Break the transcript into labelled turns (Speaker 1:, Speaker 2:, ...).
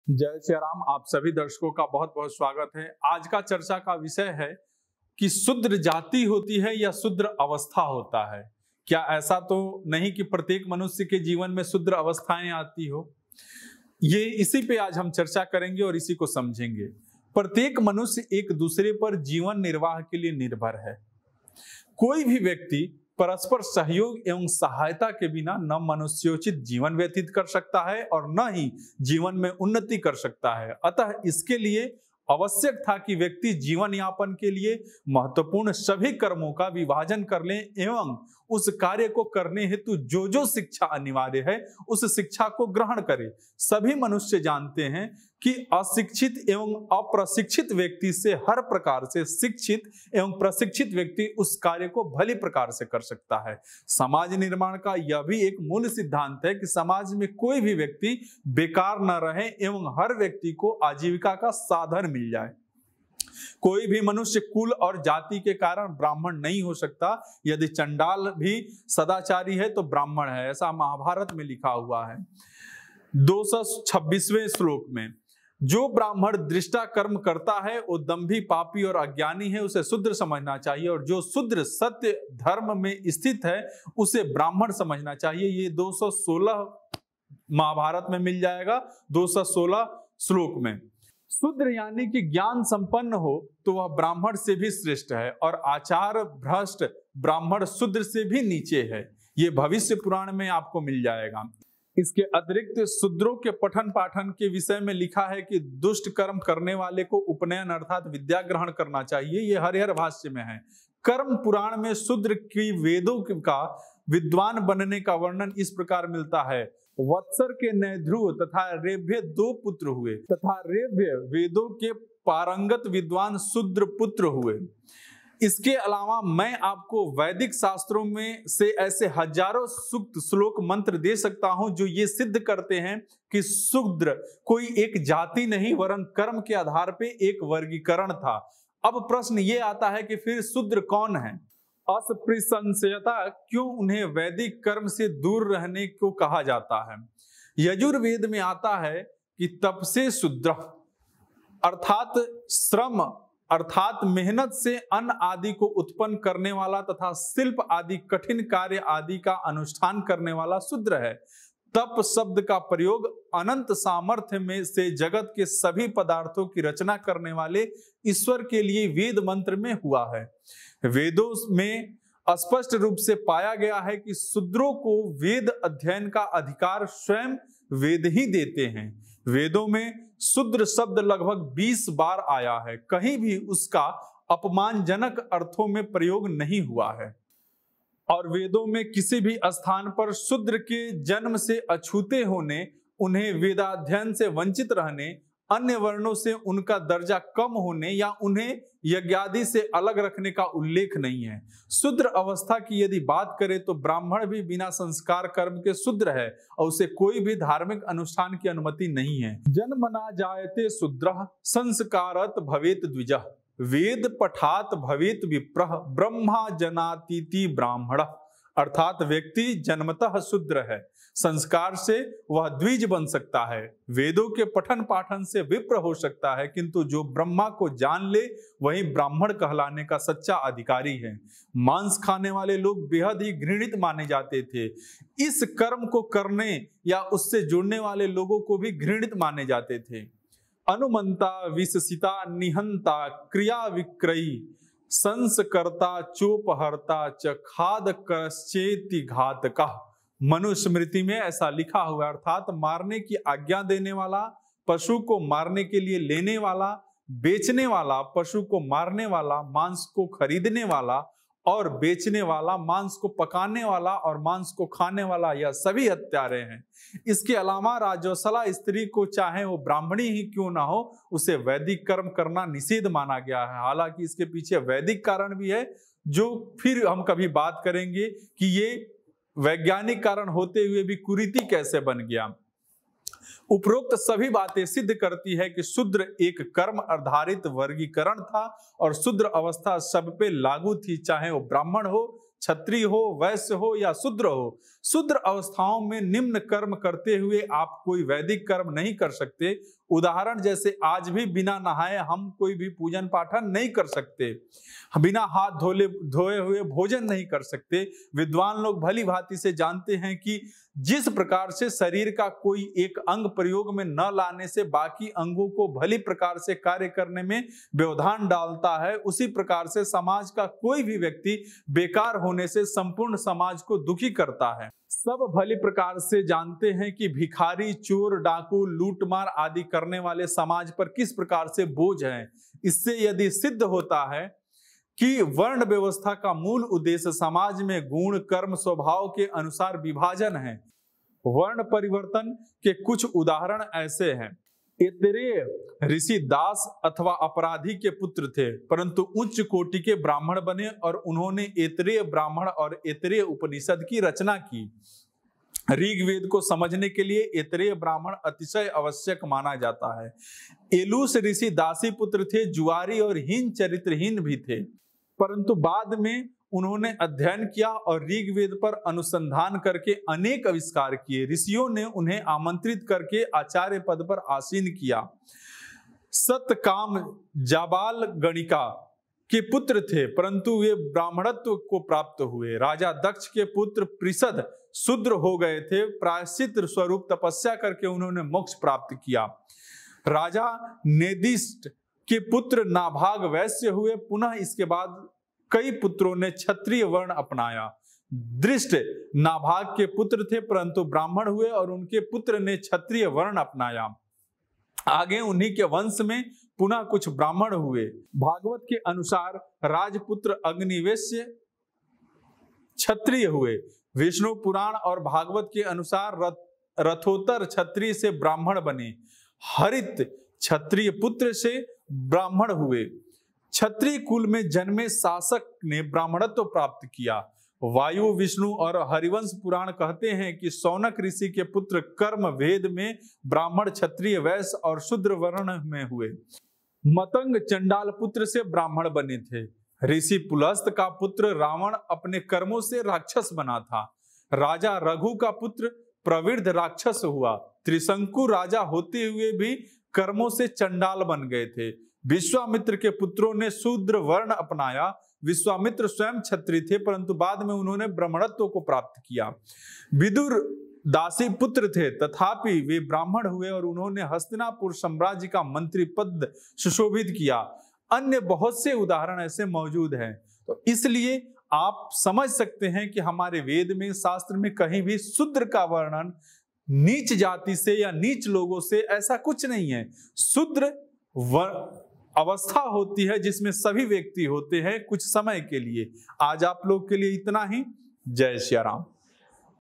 Speaker 1: जय श्री राम। आप सभी दर्शकों का बहुत बहुत स्वागत है। आज का चर्चा का विषय है कि शूद्र जाति होती है या शूद्र अवस्था होता है। क्या ऐसा तो नहीं कि प्रत्येक मनुष्य के जीवन में शूद्र अवस्थाएं आती हो। ये इसी पे आज हम चर्चा करेंगे और इसी को समझेंगे। प्रत्येक मनुष्य एक दूसरे पर जीवन निर्वाह के लिए निर्भर है। कोई भी व्यक्ति परस्पर सहयोग एवं सहायता के बिना न मनुष्योचित जीवन व्यतीत कर सकता है और न ही जीवन में उन्नति कर सकता है। अतः इसके लिए आवश्यक था कि व्यक्ति जीवन यापन के लिए महत्वपूर्ण सभी कर्मों का विभाजन कर ले एवं उस कार्य को करने हेतु जो शिक्षा अनिवार्य है उस शिक्षा को ग्रहण करे। सभी मनुष्य जानते हैं कि अशिक्षित एवं अप्रशिक्षित व्यक्ति से हर प्रकार से शिक्षित एवं प्रशिक्षित व्यक्ति उस कार्य को भली प्रकार से कर सकता है। समाज निर्माण का यह भी एक मूल सिद्धांत है कि समाज में कोई भी व्यक्ति बेकार न रहे एवं हर व्यक्ति को आजीविका का साधन मिल जाए। कोई भी मनुष्य कुल और जाति के कारण ब्राह्मण नहीं हो सकता। यदि चंडाल भी सदाचारी है तो ब्राह्मण है, ऐसा महाभारत में लिखा हुआ है 226वें श्लोक में। जो ब्राह्मण दृष्टा कर्म करता है वो दंभी, पापी और अज्ञानी है, उसे शूद्र समझना चाहिए, और जो शूद्र सत्य धर्म में स्थित है उसे ब्राह्मण समझना चाहिए। ये 216 महाभारत में मिल जाएगा 216 श्लोक में। शूद्र यानी कि ज्ञान संपन्न हो तो वह ब्राह्मण से भी श्रेष्ठ है और आचार भ्रष्ट ब्राह्मण शूद्र से भी नीचे है। ये भविष्य पुराण में आपको मिल जाएगा। इसके अतिरिक्त शूद्रों के पठन पाठन के विषय में लिखा है कि दुष्ट कर्म करने वाले को उपनयन अर्थात विद्या ग्रहण करना चाहिए। ये हरिहर भाष्य में है। कर्म पुराण में शूद्र की वेदों का विद्वान बनने का वर्णन इस प्रकार मिलता है। वत्सर के नए ध्रुव तथा रेभ्य 2 पुत्र हुए तथा रेभ्य वेदों के पारंगत विद्वान शूद्र पुत्र हुए। इसके अलावा मैं आपको वैदिक शास्त्रों में से ऐसे हजारों सूक्त श्लोक मंत्र दे सकता हूं जो ये सिद्ध करते हैं कि शूद्र कोई एक जाति नहीं वरन कर्म के आधार पे एक वर्गीकरण था। अब प्रश्न ये आता है कि फिर शूद्र कौन है? अस्पृशंसयता क्यों उन्हें वैदिक कर्म से दूर रहने को कहा जाता है? यजुर्वेद में आता है कि तप से शूद्र अर्थात श्रम अर्थात मेहनत से अन्न आदि को उत्पन्न करने वाला तथा शिल्प आदि कठिन कार्य आदि का अनुष्ठान करने वाला शूद्र है। तप शब्द का प्रयोग अनंत सामर्थ्य में से जगत के सभी पदार्थों की रचना करने वाले ईश्वर के लिए वेद मंत्र में हुआ है। वेदों में स्पष्ट रूप से पाया गया है कि शूद्रों को वेद अध्ययन का अधिकार स्वयं वेद ही देते हैं। वेदों में शूद्र शब्द लगभग 20 बार आया है। कहीं भी उसका अपमानजनक अर्थों में प्रयोग नहीं हुआ है और वेदों में किसी भी स्थान पर शूद्र के जन्म से अछूते होने, उन्हें वेदाध्ययन से वंचित रहने, अन्य वर्णों से उनका दर्जा कम होने या उन्हें यज्ञादि से अलग रखने का उल्लेख नहीं है। शूद्र अवस्था की यदि बात करें तो ब्राह्मण भी बिना संस्कार कर्म के शूद्र है और उसे कोई भी धार्मिक अनुष्ठान की अनुमति नहीं है। जन्मना जायते शूद्रः संस्कारत भवेत द्विजः वेद पठात भवेत विप्रः ब्रह्मा जनातीति ब्राह्मण। अर्थात व्यक्ति जन्मतः शूद्र है, संस्कार से वह द्विज बन सकता है, वेदों के पठन पाठन से विप्र हो सकता है, किंतु जो ब्रह्मा को जान ले वही ब्राह्मण कहलाने का सच्चा अधिकारी है। मांस खाने वाले लोग बेहद ही घृणित माने जाते थे। इस कर्म को करने या उससे जुड़ने वाले लोगों को भी घृणित माने जाते थे। अनुमंता विशसिता निहंता क्रिया विक्रयी संस्कर्ता चोपहर्ता च खाद करश्चेति घातका। मनुस्मृति में ऐसा लिखा हुआ, अर्थात मारने की आज्ञा देने वाला, पशु को मारने के लिए लेने वाला, बेचने वाला, पशु को मारने वाला, मांस को खरीदने वाला और बेचने वाला, मांस को पकाने वाला और मांस को खाने वाला, यह सभी हत्यारे हैं। इसके अलावा राजवसला स्त्री को चाहे वो ब्राह्मणी ही क्यों ना हो उसे वैदिक कर्म करना निषेध माना गया है। हालांकि इसके पीछे वैदिक कारण भी है जो फिर हम कभी बात करेंगे कि ये वैज्ञानिक कारण होते हुए भी कुरीति कैसे बन गया। उपरोक्त सभी बातें सिद्ध करती है कि शूद्र एक कर्म आधारित वर्गीकरण था और शूद्र अवस्था सब पे लागू थी, चाहे वो ब्राह्मण हो, क्षत्रिय हो, वैश्य हो या शूद्र हो। शूद्र अवस्थाओं में निम्न कर्म करते हुए आप कोई वैदिक कर्म नहीं कर सकते उदाहरण जैसे आज भी बिना नहाए हम कोई भी पूजन पाठन नहीं कर सकते, बिना हाथ धोए हुए भोजन नहीं कर सकते। विद्वान लोग भली भांति से जानते हैं कि जिस प्रकार से शरीर का कोई एक अंग प्रयोग में न लाने से बाकी अंगों को भली प्रकार से कार्य करने में व्यवधान डालता है, उसी प्रकार से समाज का कोई भी व्यक्ति बेकार होने से संपूर्ण समाज को दुखी करता है। सब भली प्रकार से जानते हैं कि भिखारी, चोर, डाकू, लूटमार आदि करने वाले समाज पर किस प्रकार से बोझ हैं। इससे यदि सिद्ध होता है कि वर्ण व्यवस्था का मूल उद्देश्य समाज में गुण, कर्म, स्वभाव के अनुसार विभाजन है। वर्ण परिवर्तन के कुछ उदाहरण ऐसे हैं। ऐतरेय ऋषि दास अथवा अपराधी के पुत्र थे, परंतु उच्च कोटि के ब्राह्मण बने और उन्होंने ऐतरेय ब्राह्मण और ऐतरेय उपनिषद की रचना की। ऋग्वेद को समझने के लिए ऐतरेय ब्राह्मण अतिशय आवश्यक माना जाता है। एलूस ऋषि दासी पुत्र थे, जुआरी और हीन चरित्रहीन भी थे, परंतु बाद में उन्होंने अध्ययन किया और ऋग्वेद पर अनुसंधान करके अनेक आविष्कार किए। ऋषियों ने उन्हें आमंत्रित करके आचार्य पद पर आसीन किया। सतकाम जाबाल गणिका के पुत्र थे, परंतु वे ब्राह्मणत्व को प्राप्त हुए। राजा दक्ष के पुत्र प्रिसद शूद्र हो गए थे, प्रायश्चित स्वरूप तपस्या करके उन्होंने मोक्ष प्राप्त किया। राजा नेदिष्ट के पुत्र नाभाग वैश्य हुए। पुनः इसके बाद कई पुत्रों ने क्षत्रिय वर्ण अपनाया। दृष्ट नाभाग के पुत्र थे, परंतु ब्राह्मण हुए और उनके पुत्र ने क्षत्रिय वर्ण अपनाया। आगे उन्हीं के वंश में पुनः कुछ ब्राह्मण हुए। भागवत के अनुसार राजपुत्र अग्निवेश्य क्षत्रिय हुए। विष्णु पुराण और भागवत के अनुसार रथोत्तर क्षत्रिय से ब्राह्मण बने। हरित क्षत्रिय पुत्र से ब्राह्मण हुए। क्षत्रिय कुल में जन्मे शासक ने ब्राह्मणत्व प्राप्त किया। वायु, विष्णु और हरिवंश पुराण कहते हैं कि शौनक ऋषि के पुत्र कर्म वेद में ब्राह्मण, क्षत्रिय, वैश्य और शूद्र वर्ण में हुए। मतंग चंडाल पुत्र से ब्राह्मण बने थे। ऋषि पुलस्त का पुत्र रावण अपने कर्मों से राक्षस बना था। राजा रघु का पुत्र प्रवृद्ध राक्षस हुआ। त्रिशंकु राजा होते हुए भी कर्मों से चंडाल बन गए थे। विश्वामित्र के पुत्रों ने शूद्र वर्ण अपनाया। विश्वामित्र स्वयं क्षत्रिय थे, परंतु बाद में उन्होंने ब्राह्मणत्व को प्राप्त किया। विदुर दासी पुत्र थे, तथापि वे ब्राह्मण हुए और उन्होंने हस्तिनापुर साम्राज्य का मंत्री पद सुशोभित किया। अन्य बहुत से उदाहरण ऐसे मौजूद हैं। तो इसलिए आप समझ सकते हैं कि हमारे वेद में, शास्त्र में कहीं भी शूद्र का वर्णन नीच जाति से या नीच लोगों से ऐसा कुछ नहीं है। शूद्र अवस्था होती है जिसमें सभी व्यक्ति होते हैं कुछ समय के लिए। आज आप लोग के लिए इतना ही। जय श्री राम।